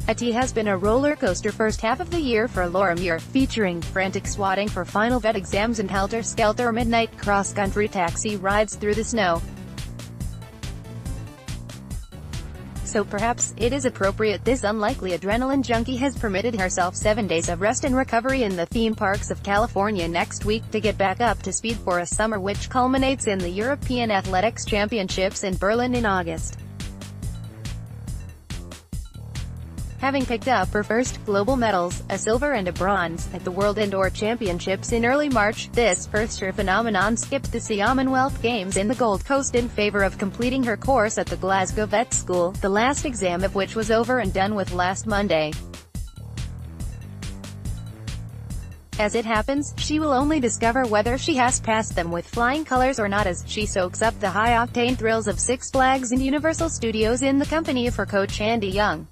It has been a roller coaster first half of the year for Laura Muir, featuring frantic swotting for final vet exams and helter skelter midnight cross-country taxi rides through the snow. So perhaps it is appropriate this unlikely adrenaline junkie has permitted herself 7 days of rest and recovery in the theme parks of California next week to get back up to speed for a summer which culminates in the European Athletics Championships in Berlin in August. Having picked up her first global medals, a silver and a bronze, at the World Indoor Championships in early March, this first-year phenomenon skipped the Commonwealth Games in the Gold Coast in favor of completing her course at the Glasgow Vet School, the last exam of which was over and done with last Monday. As it happens, she will only discover whether she has passed them with flying colors or not as she soaks up the high-octane thrills of Six Flags and Universal Studios in the company of her coach Andy Young.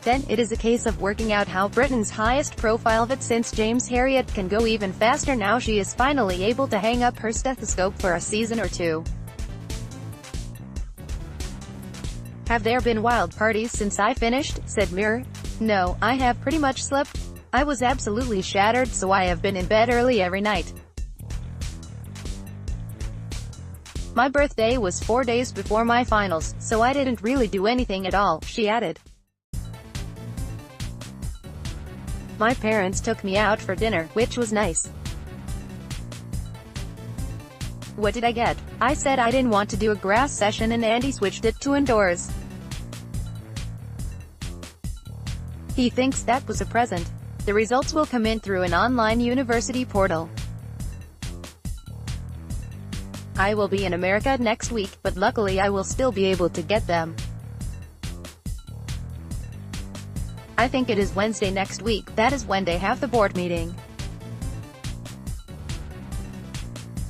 Then, it is a case of working out how Britain's highest-profile vet since James Herriot can go even faster now she is finally able to hang up her stethoscope for a season or two. "Have there been wild parties since I finished?" said Muir. "No, I have pretty much slept. I was absolutely shattered, so I have been in bed early every night. My birthday was 4 days before my finals, so I didn't really do anything at all," she added. "My parents took me out for dinner, which was nice. What did I get? I said I didn't want to do a grass session and Andy switched it to indoors. He thinks that was a present. The results will come in through an online university portal. I will be in America next week, but luckily I will still be able to get them. I think it is Wednesday next week, that is when they have the board meeting.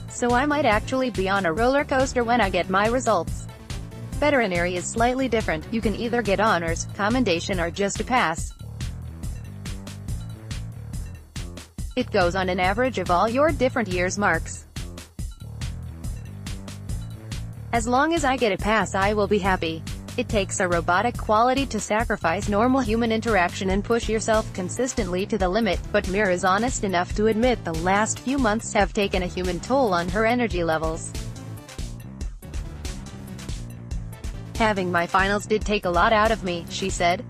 So I might actually be on a roller coaster when I get my results. Veterinary is slightly different, you can either get honors, commendation or just a pass. It goes on an average of all your different years' marks. As long as I get a pass I will be happy. It takes a robotic quality to sacrifice normal human interaction and push yourself consistently to the limit, but Muir is honest enough to admit the last few months have taken a human toll on her energy levels. Having my finals did take a lot out of me, she said.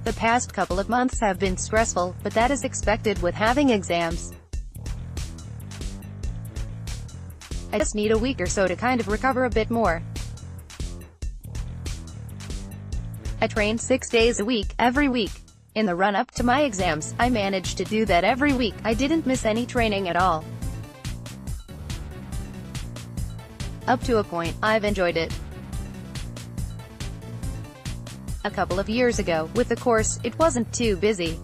The past couple of months have been stressful, but that is expected with having exams. I just need a week or so to kind of recover a bit more. I trained 6 days a week, every week. In the run-up to my exams, I managed to do that every week. I didn't miss any training at all. Up to a point, I've enjoyed it. A couple of years ago, with the course, it wasn't too busy.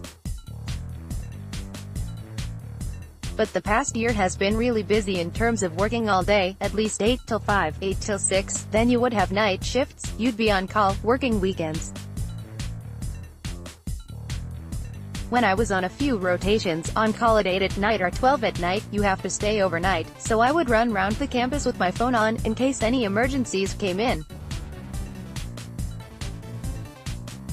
But the past year has been really busy in terms of working all day, at least 8 till 5, 8 till 6, then you would have night shifts, you'd be on call, working weekends. When I was on a few rotations, on call at 8 at night or 12 at night, you have to stay overnight, so I would run round the campus with my phone on, in case any emergencies came in.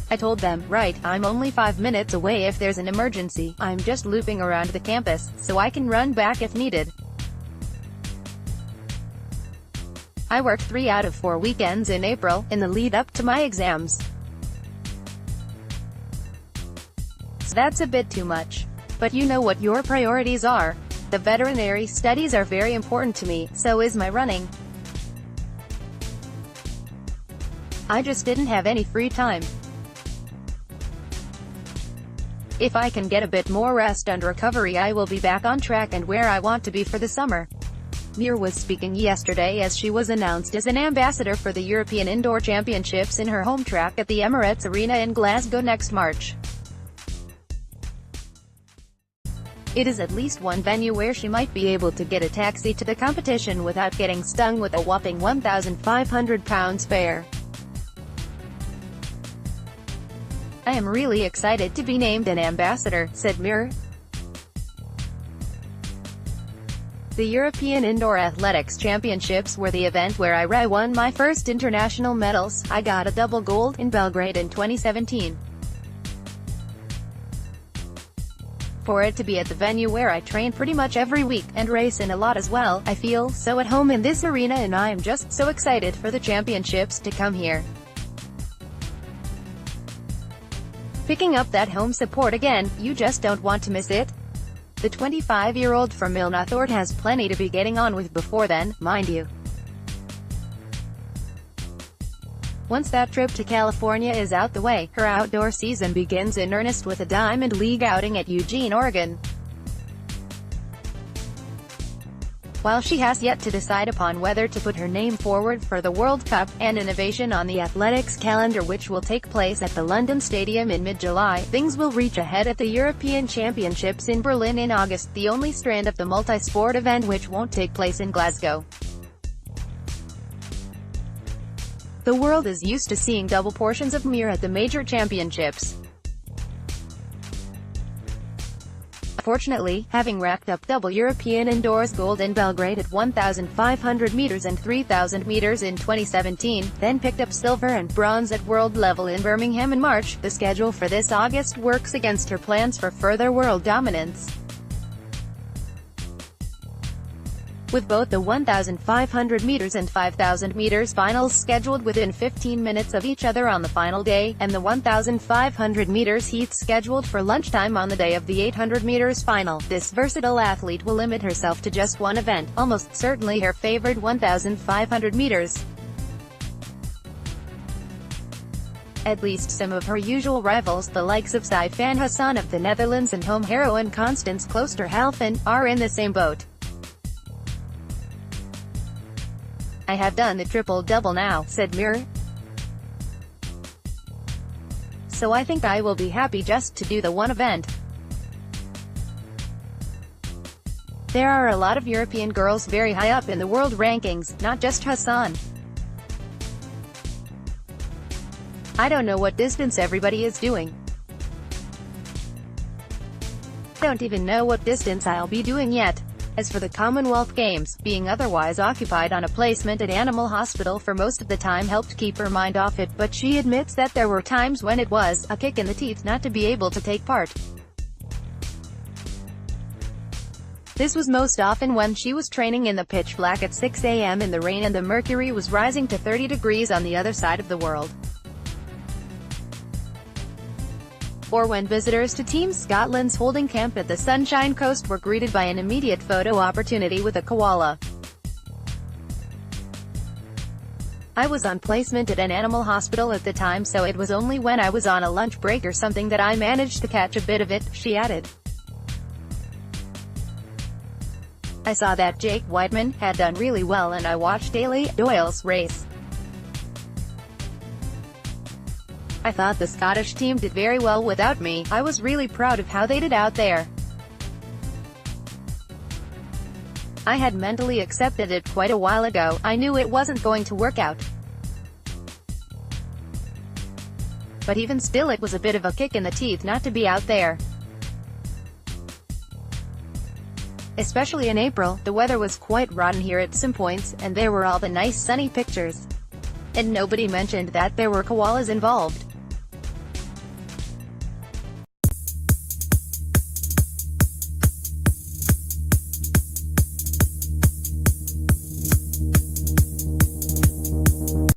I told them, right, I'm only 5 minutes away if there's an emergency, I'm just looping around the campus, so I can run back if needed. I worked 3 out of 4 weekends in April, in the lead-up to my exams. So that's a bit too much. But you know what your priorities are. The veterinary studies are very important to me, so is my running. I just didn't have any free time. If I can get a bit more rest and recovery I will be back on track and where I want to be for the summer." Muir was speaking yesterday as she was announced as an ambassador for the European Indoor Championships in her home track at the Emirates Arena in Glasgow next March. It is at least one venue where she might be able to get a taxi to the competition without getting stung with a whopping £1,500 fare. "I am really excited to be named an ambassador," said Muir. The European Indoor Athletics Championships were the event where I won my first international medals. I got a double gold in Belgrade in 2017. For it to be at the venue where I train pretty much every week, and race in a lot as well, I feel so at home in this arena, and I am just so excited for the championships to come here. Picking up that home support again, you just don't want to miss it. The 25-year-old from Milnathort has plenty to be getting on with before then, mind you. Once that trip to California is out the way, her outdoor season begins in earnest with a Diamond League outing at Eugene, Oregon. While she has yet to decide upon whether to put her name forward for the World Cup, an innovation on the athletics calendar which will take place at the London Stadium in mid-July, things will reach a head at the European Championships in Berlin in August, the only strand of the multi-sport event which won't take place in Glasgow. The world is used to seeing double portions of Muir at the major championships. Fortunately, having racked up double European indoors gold in Belgrade at 1,500 meters and 3,000 meters in 2017, then picked up silver and bronze at world level in Birmingham in March, the schedule for this August works against her plans for further world dominance. With both the 1,500 meters and 5,000 meters finals scheduled within 15 minutes of each other on the final day, and the 1,500 meters heats scheduled for lunchtime on the day of the 800 meters final, this versatile athlete will limit herself to just one event, almost certainly her favored 1,500 meters. At least some of her usual rivals, the likes of Sifan Hassan of the Netherlands and home heroine Constance Kloosterhalfen, are in the same boat. "I have done the triple-double now," said Muir. "So I think I will be happy just to do the one event." There are a lot of European girls very high up in the world rankings, not just Hassan. "I don't know what distance everybody is doing. I don't even know what distance I'll be doing yet." As for the Commonwealth Games, being otherwise occupied on a placement at Animal Hospital for most of the time helped keep her mind off it, but she admits that there were times when it was a kick in the teeth not to be able to take part. This was most often when she was training in the pitch black at 6 a.m. in the rain and the mercury was rising to 30 degrees on the other side of the world. Or when visitors to Team Scotland's holding camp at the Sunshine Coast were greeted by an immediate photo opportunity with a koala. "I was on placement at an animal hospital at the time, so it was only when I was on a lunch break or something that I managed to catch a bit of it," she added. "I saw that Jake Whiteman had done really well and I watched Daley Doyle's race. I thought the Scottish team did very well without me. I was really proud of how they did out there. I had mentally accepted it quite a while ago. I knew it wasn't going to work out. But even still it was a bit of a kick in the teeth not to be out there. Especially in April, the weather was quite rotten here at some points, and there were all the nice sunny pictures. And nobody mentioned that there were koalas involved.